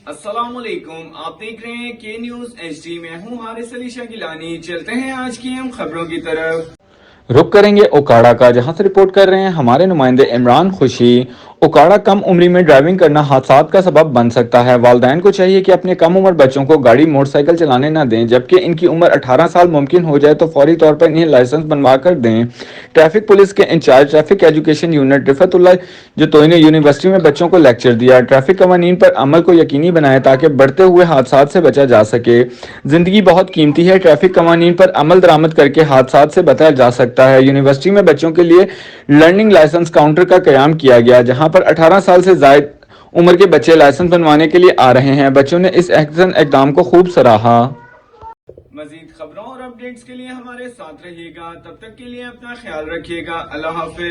अस्सलाम वालेकुम, आप देख रहे हैं के न्यूज HD। मैं हूं हारिस अली शाह गिलानी। चलते हैं आज की हम खबरों की तरफ। रुख करेंगे ओकाड़ा का, जहां से रिपोर्ट कर रहे हैं हमारे नुमाइंदे इमरान खुशी। ओकाड़ा कम उम्री में ड्राइविंग करना हादसात का सबब बन सकता है। वालिदैन को चाहिए कि अपने कम उम्र बच्चों को गाड़ी मोटरसाइकिल चलाने न दें, जबकि इनकी उम्र 18 साल मुमकिन हो जाए तो फौरी तौर पर इन्हें लाइसेंस बनवा कर दें। ट्रैफिक पुलिस के in charge traffic education unit Rifatullah Jatoi ने यूनिवर्सिटी में बच्चों को लेक्चर दिया। ट्रैफिक कवानीन पर अमल को यकीनी बनाएं ताकि बढ़ते हुए हादसात से बचा जा सके। जिंदगी बहुत कीमती है, ट्रैफिक कवानीन पर अमल दरामद करके हादसात से बचा जा सकता है। यूनिवर्सिटी में बच्चों के लिए लर्निंग लाइसेंस काउंटर का कयाम किया गया, जहां पर 18 साल से जायद उम्र के बच्चे लाइसेंस बनवाने के लिए आ रहे हैं। बच्चों ने इस अहसन इकदाम को खूब सराहा। मजीद खबरों और अपडेट्स के लिए हमारे साथ रहिएगा। तब तक के लिए अपना ख्याल रखिएगा। अल्लाह हाफिज।